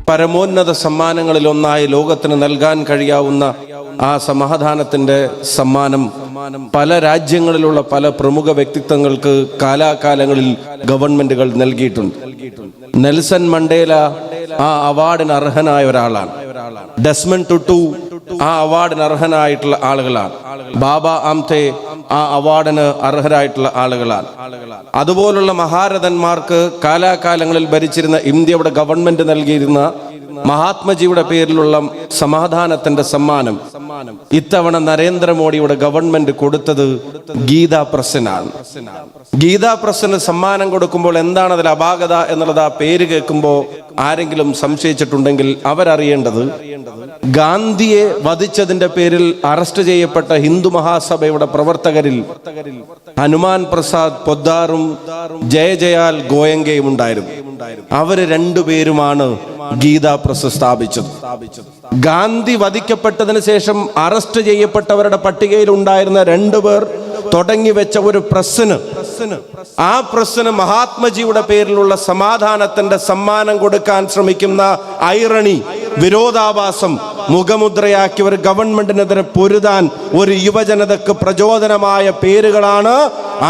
പരമോന്നത സമ്മാനങ്ങളിലൊന്നായി ലോകത്തിന് നൽകാൻ കഴിയാവുന്ന ആ സമാധാനത്തിൻ്റെ സമ്മാനം പല രാജ്യങ്ങളിലുള്ള പല പ്രമുഖ വ്യക്തിത്വങ്ങൾക്ക് കാലാകാലങ്ങളിൽ ഗവൺമെന്റുകൾ നൽകിയിട്ടുണ്ട്. നെൽസൺ മണ്ടേല ആ അവാർഡിന് അർഹനായ ഒരാളാണ്. ഡെസ്മണ്ട് ടുട്ടു ആ അവാർഡിന് അർഹനായിട്ടുള്ള ആളുകളാണ്. ബാബ ആംതെ ആ അവാർഡിന് അർഹരായിട്ടുള്ള ആളുകളാണ്. അതുപോലുള്ള മഹാരഥന്മാർക്ക് കാലാകാലങ്ങളിൽ ഭരിച്ചിരുന്ന ഇന്ത്യയുടെ ഗവൺമെന്റ് നൽകിയിരുന്ന മഹാത്മജിയുടെ പേരിലുള്ള സമാധാനത്തിന്റെ സമ്മാനം ഇത്തവണ നരേന്ദ്രമോദിയുടെ ഗവൺമെന്റ് കൊടുത്തത് ഗീതാ പ്രസ്സിനാണ്. ഗീതാ പ്രസ്സിന് സമ്മാനം കൊടുക്കുമ്പോൾ എന്താണ് അതിൽ അപാകത എന്നുള്ളത് ആ പേര് കേൾക്കുമ്പോൾ ആരെങ്കിലും സംശയിച്ചിട്ടുണ്ടെങ്കിൽ അവരറിയേണ്ടത്, ഗാന്ധിയെ വധിച്ചതിന്റെ പേരിൽ അറസ്റ്റ് ചെയ്യപ്പെട്ട ഹിന്ദു മഹാസഭയുടെ പ്രവർത്തകരിൽ ഹനുമാൻ പ്രസാദ് പൊദ്ദാറും ജയജയാൽ ഗോയങ്കയും ഉണ്ടായിരുന്നു. അവര് രണ്ടുപേരുമാണ് ഗീതാ പ്രസ് സ്ഥാപിച്ചത്. ഗാന്ധി വധിക്കപ്പെട്ടതിന് ശേഷം അറസ്റ്റ് ചെയ്യപ്പെട്ടവരുടെ പട്ടികയിൽ ഉണ്ടായിരുന്ന രണ്ടുപേർ തുടങ്ങി വെച്ച ഒരു പ്രസ്സിന്, ആ പ്രസ്സിന് മഹാത്മജിയുടെ പേരിലുള്ള സമാധാനത്തിന്റെ സമ്മാനം കൊടുക്കാൻ ശ്രമിക്കുന്ന ഐറണി, വിരോധാഭാസം മുഖമുദ്രയാക്കി ഒരു ഗവൺമെന്റിനെതിരെ പൊരുതാൻ ഒരു യുവജനതക്ക് പ്രചോദനമായ പേരുകളാണ്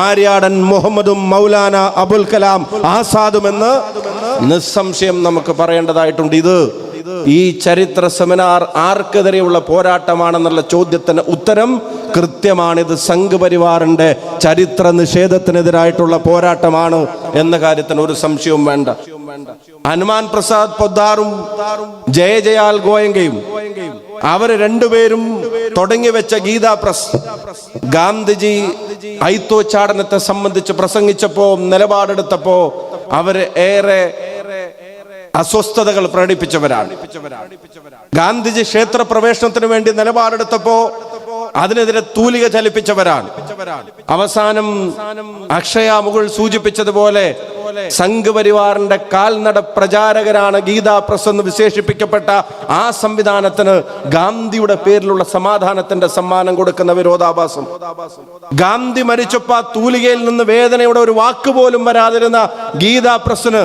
ആര്യാടൻ മുഹമ്മദും മൗലാന അബുൽ കലാം ആസാദുമെന്ന് നിസ്സംശയം നമുക്ക് പറയേണ്ടതായിട്ടുണ്ട്. ഈ ചരിത്ര സെമിനാർ ആർക്കെതിരെയുള്ള പോരാട്ടമാണെന്നുള്ള ചോദ്യത്തിന് ഉത്തരം കൃത്യമാണിത്. സംഘ് പരിവാറിന്റെ ചരിത്ര നിഷേധത്തിനെതിരായിട്ടുള്ള പോരാട്ടമാണ് എന്ന കാര്യത്തിന് ഒരു സംശയവും വേണ്ട. ഹനുമാൻ പ്രസാദ് പൊദ്ദാറും ജയജയാൽ ഗോയങ്കയും അവര് രണ്ടുപേരും തുടങ്ങി വെച്ച ഗീതാ പ്രസ് ഗാന്ധിജി ഐത്തോച്ചാടനത്തെ സംബന്ധിച്ച് പ്രസംഗിച്ചപ്പോ, നിലപാടെടുത്തപ്പോ അവര് ഏറെ അസ്വസ്ഥതകൾ പ്രകടിപ്പിച്ചവരാണ്. ഗാന്ധിജി ക്ഷേത്ര പ്രവേശനത്തിന് വേണ്ടി നിലപാടെടുത്തപ്പോ അതിനെതിരെ തൂലിക ചലിപ്പിച്ചവരാണ്. അവസാനം അക്ഷയ മുകുൾ സൂചിപ്പിച്ചതുപോലെ സംഘ് പരിവാറിന്റെ കാൽനട പ്രചാരകരാണ് ഗീതാ പ്രസ് എന്ന് വിശേഷിപ്പിക്കപ്പെട്ട ആ സംവിധാനത്തിന് ഗാന്ധിയുടെ പേരിലുള്ള സമാധാനത്തിന്റെ സമ്മാനം കൊടുക്കുന്ന വിരോധാഭാസം. ഗാന്ധി മരിച്ചപ്പോ തൂലികയിൽ നിന്ന് വേദനയുടെ ഒരു വാക്കുപോലും വരാതിരുന്ന ഗീതാ പ്രസ്സിന്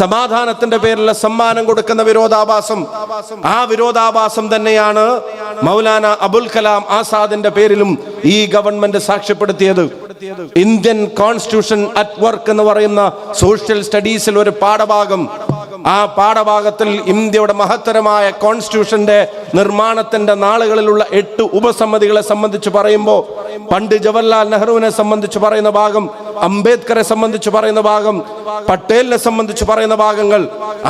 സമാധാനത്തിന്റെ പേരിലുള്ള സമ്മാനം കൊടുക്കുന്ന വിരോധാഭാസം, ആ വിരോധാഭാസം തന്നെയാണ് മൗലാന അബുൽ കലാം ആസാദിന്റെ പേരിലും ഈ ഗവൺമെന്റ് സാക്ഷ്യപ്പെടുത്തിയത്. ഇന്ത്യൻ കോൺസ്റ്റിറ്റ്യൂഷൻ അറ്റ് വർക്ക് എന്ന് പറയുന്ന സോഷ്യൽ സ്റ്റഡീസിൽ ഒരു പാഠഭാഗം, ആ പാഠഭാഗത്തിൽ ഇന്ത്യയുടെ മഹത്തരമായ കോൺസ്റ്റിറ്റ്യൂഷന്റെ നിർമ്മാണത്തിന്റെ നാളുകളിലുള്ള 8 ഉപസമിതികളെ സംബന്ധിച്ച് പറയുമ്പോൾ പണ്ഡിറ്റ് ജവഹർലാൽ നെഹ്റുവിനെ സംബന്ധിച്ച് പറയുന്ന ഭാഗം, അംബേദ്കറെ സംബന്ധിച്ച് പറയുന്ന ഭാഗം, പട്ടേലിനെ സംബന്ധിച്ച് പറയുന്ന ഭാഗങ്ങൾ,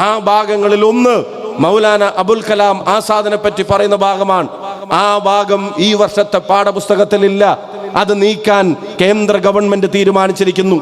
ആ ഭാഗങ്ങളിൽ ഒന്ന് മൗലാന അബുൽ കലാം ആസാദിനെ പറ്റി പറയുന്ന ഭാഗമാണ്. ആ ഭാഗം ഈ വർഷത്തെ പാഠപുസ്തകത്തിലില്ല. അത് നീക്കാൻ കേന്ദ്ര ഗവൺമെന്റ് തീരുമാനിച്ചിരിക്കുന്നു.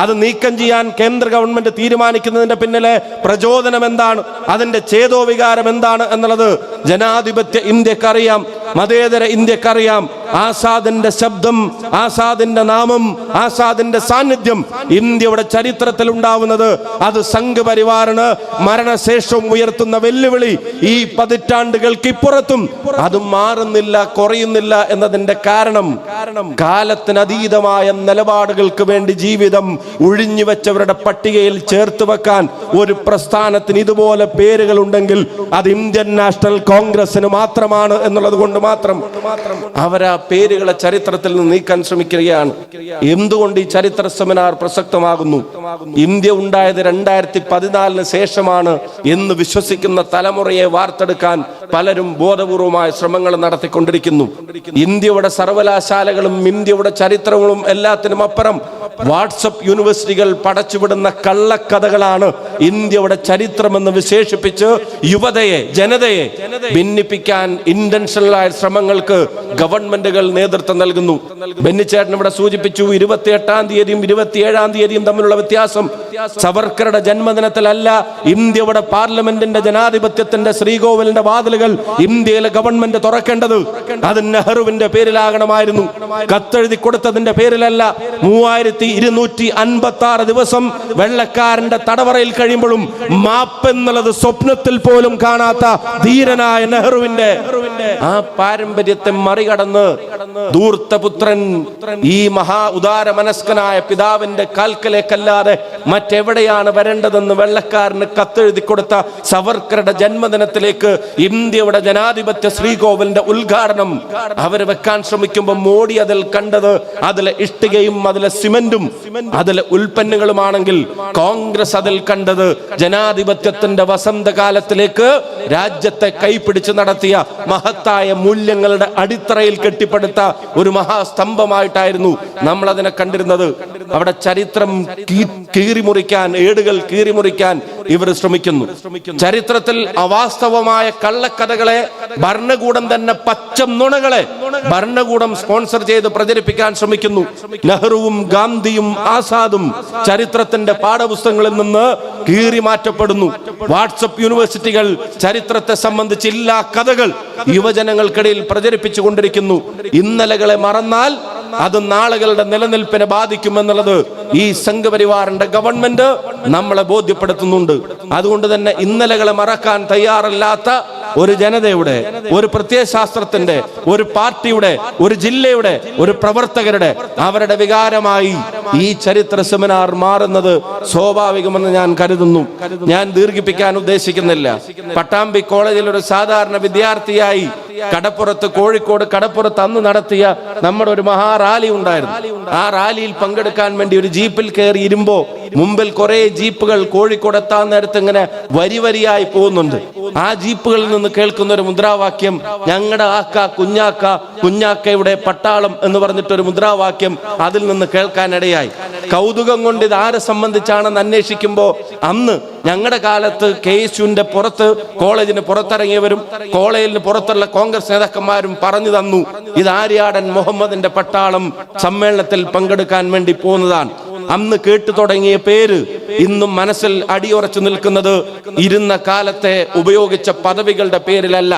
അത് നീക്കം ചെയ്യാൻ കേന്ദ്ര ഗവൺമെന്റ് തീരുമാനിക്കുന്നതിന്റെ പിന്നിലെ പ്രചോദനം എന്താണ്, അതിന്റെ ചേതോവികാരം എന്താണ് എന്നുള്ളത് ജനാധിപത്യ ഇന്ത്യക്കറിയാം, മതേതര ഇന്ത്യക്കറിയാം. ആസാദിന്റെ ശബ്ദം, ആസാദിന്റെ നാമം, ആസാദിന്റെ സാന്നിധ്യം ഇന്ത്യയുടെ ചരിത്രത്തിൽ ഉണ്ടാവുന്നത് അത് സംഘ് പരിവാറിന് മരണശേഷവും ഉയർത്തുന്ന വെല്ലുവിളി ഈ പതിറ്റാണ്ടുകൾക്ക് ഇപ്പുറത്തും അത് മാറുന്നില്ല, കുറയുന്നില്ല എന്നതിന്റെ കാരണം കാലത്തിനതീതമായ നിലപാടുകൾക്ക് വേണ്ടി ജീവിതം ഒഴിഞ്ഞുവെച്ചവരുടെ പട്ടികയിൽ ചേർത്ത് വെക്കാൻ ഒരു പ്രസ്ഥാനത്തിന് ഇതുപോലെ പേരുകൾ ഉണ്ടെങ്കിൽ അത് ഇന്ത്യൻ നാഷണൽ കോൺഗ്രസിന് മാത്രമാണ് എന്നുള്ളത് കൊണ്ട് മാത്രം അവരാ പേരുകളെ ചരിത്രത്തിൽ നിന്ന് നീക്കാൻ ശ്രമിക്കുകയാണ്. എന്തുകൊണ്ട് ഈ ചരിത്ര സെമിനാർ പ്രസക്തമാകുന്നു? ഇന്ത്യ ഉണ്ടായത് 2014 ശേഷമാണ് എന്ന് വിശ്വസിക്കുന്ന തലമുറയെ വാർത്തെടുക്കാൻ പലരും ബോധപൂർവമായ ശ്രമങ്ങൾ നടത്തിക്കൊണ്ടിരിക്കുന്നു. ഇന്ത്യയുടെ സർവകലാശാലകളും ഇന്ത്യയുടെ ചരിത്രങ്ങളും എല്ലാത്തിനും അപ്പുറം വാട്സപ്പ് യൂണിവേഴ്സിറ്റികൾ പടച്ചുവിടുന്ന കള്ളക്കഥകളാണ് ഇന്ത്യയുടെ ചരിത്രമെന്ന് വിശേഷിപ്പിച്ച് യുവതയെ, ജനതയെ ഭിന്നിപ്പിക്കാൻ ഇന്റൻഷണലായ ശ്രമങ്ങൾക്ക് ഗവൺമെന്റുകൾ നേതൃത്വം നൽകുന്നു. ബെന്നിച്ചേട്ടൻ ഇവിടെ സൂചിപ്പിച്ചു, 28-ാം തീയതിയും 27-ാം തീയതിയും തമ്മിലുള്ള വ്യത്യാസം സവർക്കറുടെ ജന്മദിനത്തിലല്ല, ഇന്ത്യയുടെ പാർലമെന്റിന്റെ ജനാധിപത്യത്തിന്റെ ശ്രീകോവിലിന്റെ വാതിലുകൾ ഇന്ത്യയിലെ ഗവൺമെന്റ് തുറക്കേണ്ടത് അത് നെഹ്റുവിന്റെ പേരിലാകണമായിരുന്നു. കത്തെഴുതി കൊടുത്തതിന്റെ പേരിലല്ല. 3256 ദിവസം വെള്ളക്കാരന്റെ തടവറയിൽ കഴിയുമ്പോഴും മാപ്പ് എന്നുള്ളത് സ്വപ്നത്തിൽ പോലും കാണാത്ത ധീരനായ നെഹ്റുവിന്റെ ആ പാരമ്പര്യത്തെ മറികടന്ന് ധൂർത്തപുത്രൻ ഈ മഹാ ഉദാര മനസ്കനായ പിതാവിന്റെ കാൽക്കലേക്കല്ലാതെ മറ്റെവിടെയാണ് വരേണ്ടതെന്ന് വെള്ളക്കാരന് കത്തെഴുതി കൊടുത്ത സവർക്കറുടെ ജന്മദിനത്തിലേക്ക് ഇന്ത്യയുടെ ജനാധിപത്യ ശ്രീകോവിലിന്റെ ഉദ്ഘാടനം അവർ വെക്കാൻ ശ്രമിക്കുമ്പോൾ മോഡി അതിൽ കണ്ടത് അതിലെ ഇഷ്ടികയും അതിലെ സിമന്റും അതിലെ ഉൽപ്പന്നങ്ങളുമാണെങ്കിൽ കോൺഗ്രസ് അതിൽ കണ്ടത് ജനാധിപത്യത്തിന്റെ വസന്തകാലത്തിലേക്ക് രാജ്യത്തെ കൈപിടിച്ച് നടത്തിയ മഹത്തായ മൂല്യങ്ങളുടെ അടിത്തറയിൽ കെട്ടിപ്പടുത്ത ഒരു മഹാസ്തംഭമായിട്ടായിരുന്നു നമ്മൾ അതിനെ കണ്ടിരുന്നത്. അവിടെ ചരിത്രം കീറിമുറിക്കാൻ, ഏടുകൾ കീറിമുറിക്കാൻ ഇവർ ശ്രമിക്കുന്നു. ചരിത്രത്തിൽ അവാസ്തവമായ കള്ളക്കഥകളെ ഭരണകൂടം തന്നെ പച്ച നുണകളെ ഭരണകൂടം സ്പോൺസർ ചെയ്ത് പ്രചരിപ്പിക്കാൻ ശ്രമിക്കുന്നു. നെഹ്റുവും ഗാന്ധിയും ആസാദും ചരിത്രത്തിന്റെ പാഠപുസ്തകങ്ങളിൽ നിന്ന് കീറി മാറ്റപ്പെടുന്നു. വാട്സപ്പ് യൂണിവേഴ്സിറ്റികൾ ചരിത്രത്തെ സംബന്ധിച്ച് ഇല്ലാ കഥകൾ യുവജനങ്ങൾക്കിടയിൽ പ്രചരിപ്പിച്ചു കൊണ്ടിരിക്കുന്നു. ഇന്നലകളെ മറന്നാൽ അത് നാളുകളുടെ നിലനിൽപ്പിനെ ബാധിക്കുമെന്നുള്ളത് ഈ സംഘപരിവാറിന്റെ ഗവൺമെന്റ് നമ്മളെ ബോധ്യപ്പെടുത്തുന്നുണ്ട്. അതുകൊണ്ട് തന്നെ ഇന്നലകളെ മറക്കാൻ തയ്യാറല്ലാത്ത ഒരു ജനതയുടെ, ഒരു പ്രത്യയശാസ്ത്രത്തിന്റെ, ഒരു പാർട്ടിയുടെ, ഒരു ജില്ലയുടെ, ഒരു പ്രവർത്തകരുടെ അവരുടെ വികാരമായി ഈ ചരിത്ര സെമിനാർ മാറുന്നത് സ്വാഭാവികമെന്ന് ഞാൻ കരുതുന്നു. ഞാൻ ദീർഘിപ്പിക്കാൻ ഉദ്ദേശിക്കുന്നില്ല. പട്ടാമ്പി കോളേജിൽ ഒരു സാധാരണ വിദ്യാർത്ഥിയായി കടപ്പുറത്ത്, കോഴിക്കോട് കടപ്പുറത്ത് അന്ന് നടത്തിയ നമ്മുടെ ഒരു മഹാറാലി ഉണ്ടായിരുന്നു. ആ റാലിയിൽ പങ്കെടുക്കാൻ വേണ്ടി ഒരു ജീപ്പിൽ കയറി ഇരുമ്പോ മുമ്പിൽ കുറെ ജീപ്പുകൾ കോഴിക്കോട് എത്താൻ നേരത്ത് ഇങ്ങനെ വരി വരിയായി പോകുന്നുണ്ട്. ആ ജീപ്പുകളിൽ നിന്ന് കേൾക്കുന്ന ഒരു മുദ്രാവാക്യം, ഞങ്ങളുടെ ആക്ക കുഞ്ഞാക്ക, കുഞ്ഞാക്കയുടെ പട്ടാളം എന്ന് പറഞ്ഞിട്ടൊരു മുദ്രാവാക്യം അതിൽ നിന്ന് കേൾക്കാനിടയായി. കൗതുകം കൊണ്ട് ഇത് ആരെ സംബന്ധിച്ചാണെന്ന് അന്വേഷിക്കുമ്പോൾ അന്ന് ഞങ്ങളുടെ കാലത്ത് KSUവിന്റെ പുറത്ത്, കോളേജിന് പുറത്തിറങ്ങിയവരും കോളേജിന് പുറത്തുള്ള കോൺഗ്രസ് നേതാക്കന്മാരും പറഞ്ഞു തന്നു, ഇത് ആര്യാടൻ മുഹമ്മദിന്റെ പട്ടാളം സമ്മേളനത്തിൽ പങ്കെടുക്കാൻ വേണ്ടി പോകുന്നതാണ്. അന്ന് കേട്ടു തുടങ്ങിയ പേര് ഇന്നും മനസ്സിൽ അടിയുറച്ചു നിൽക്കുന്നത് ഇരുന്ന കാലത്തെ ഉപയോഗിച്ച പദവികളുടെ പേരിലല്ല,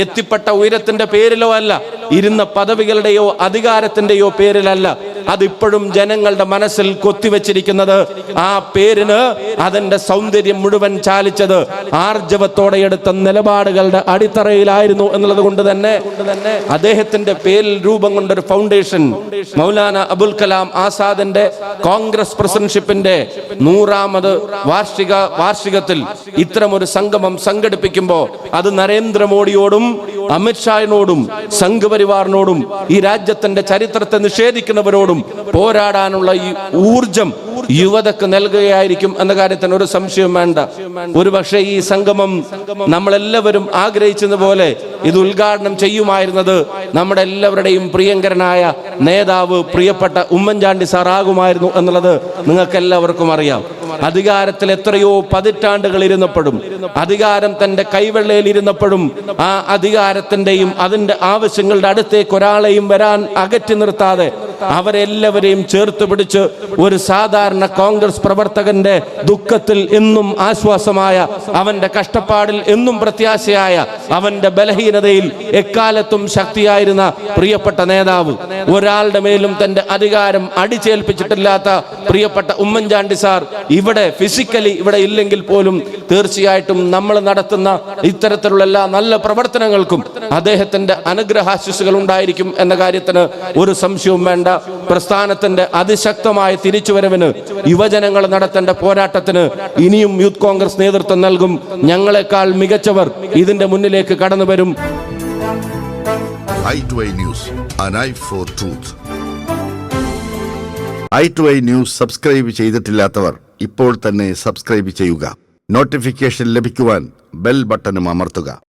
എത്തിപ്പെട്ട ഉയരത്തിന്റെ പേരിലോ അല്ല, ഇരുന്ന പദവികളുടെയോ അധികാരത്തിന്റെയോ പേരിലല്ല. അതിപ്പോഴും ജനങ്ങളുടെ മനസ്സിൽ കൊത്തിവെച്ചിരിക്കുന്നത് ആ പേരിന് അതിന്റെ സൗന്ദര്യം മുഴുവൻ ചാലിച്ചത് ആർജവത്തോടെ എടുത്ത നിലപാടുകളുടെ അടിത്തറയിലായിരുന്നു എന്നുള്ളത് കൊണ്ട് തന്നെ അദ്ദേഹത്തിന്റെ പേരിൽ രൂപം കൊണ്ടൊരു ഫൗണ്ടേഷൻ, മൗലാന അബുൽ കലാം ആസാദിന്റെ കോൺഗ്രസ് പ്രസിഡന്റ്ഷിപ്പിന്റെ 100ാമത് വാർഷികത്തിൽ ഇത്തരമൊരു സംഗമം സംഘടിപ്പിക്കുമ്പോൾ അത് നരേന്ദ്രമോദിയോടും അമിത്ഷായോടും സംഘപരിവാറിനോടും ഈ രാജ്യത്തിന്റെ ചരിത്രത്തെ നിഷേധിക്കുന്നവരോടും പോരാടാനുള്ള ഈ ഊർജം യുവതക്ക് നൽകുകയായിരിക്കും എന്ന കാര്യത്തിന് ഒരു സംശയം വേണ്ട. ഒരുപക്ഷെ ഈ സംഗമം നമ്മളെല്ലാവരും ആഗ്രഹിച്ചത് പോലെ ഇത് ഉദ്ഘാടനം ചെയ്യുമായിരുന്നത് നമ്മുടെ എല്ലാവരുടെയും പ്രിയങ്കരനായ നേതാവ്, പ്രിയപ്പെട്ട ഉമ്മൻചാണ്ടി സാർ ആകുമായിരുന്നു എന്നുള്ളത് നിങ്ങൾക്ക് എല്ലാവർക്കും അറിയാം. അധികാരത്തിൽ എത്രയോ പതിറ്റാണ്ടുകൾ ഇരുന്നപ്പോഴും, അധികാരം തന്റെ കൈവെള്ളയിൽ ഇരുന്നപ്പോഴും ആ അധികാരത്തിന്റെയും അതിന്റെ ആവശ്യങ്ങളുടെ അടുത്തേക്ക് ഒരാളെയും വരാൻ അകറ്റി നിർത്താതെ അവരെല്ലാവരെയും ചേർത്ത് പിടിച്ച് ഒരു സാധാരണ കോൺഗ്രസ് പ്രവർത്തകന്റെ ദുഃഖത്തിൽ എന്നും ആശ്വാസമായ, അവന്റെ കഷ്ടപ്പാടിൽ എന്നും പ്രത്യാശയായ, അവന്റെ ബലഹീനതയിൽ എക്കാലത്തും ശക്തിയായിരുന്ന പ്രിയപ്പെട്ട നേതാവ്, ഒരാളുടെ മേലും തന്റെ അധികാരം അടിച്ചേൽപ്പിച്ചിട്ടില്ലാത്ത പ്രിയപ്പെട്ട ഉമ്മൻചാണ്ടി സാർ ഇവിടെ ഫിസിക്കലി ഇവിടെ ഇല്ലെങ്കിൽ പോലും തീർച്ചയായിട്ടും നമ്മൾ നടത്തുന്ന ഇത്തരത്തിലുള്ള എല്ലാ നല്ല പ്രവർത്തനങ്ങൾക്കും അദ്ദേഹത്തിന്റെ അനുഗ്രഹാശിസുകൾ ഉണ്ടായിരിക്കും എന്ന കാര്യത്തിന് ഒരു സംശയവും വേണ്ട. പ്രസ്ഥാനത്തിന്റെ അതിശക്തമായ തിരിച്ചുവരവിന്, യുവജനങ്ങൾ നടത്തേണ്ട പോരാട്ടത്തിന് ഇനിയും യൂത്ത് കോൺഗ്രസ് നേതൃത്വം നൽകും. ഞങ്ങളെക്കാൾ മികച്ചവർ ഇതിന്റെ മുന്നിലേക്ക് കടന്നു വരും. i2i News, an eye for truth. i2i News subscribe ചെയ്തിട്ടില്ലാത്തവർ ഇപ്പോൾ തന്നെ സബ്സ്ക്രൈബ് ചെയ്യുക. നോട്ടിഫിക്കേഷൻ ലഭിക്കുവാൻ ബെൽ ബട്ടണും അമർത്തുക.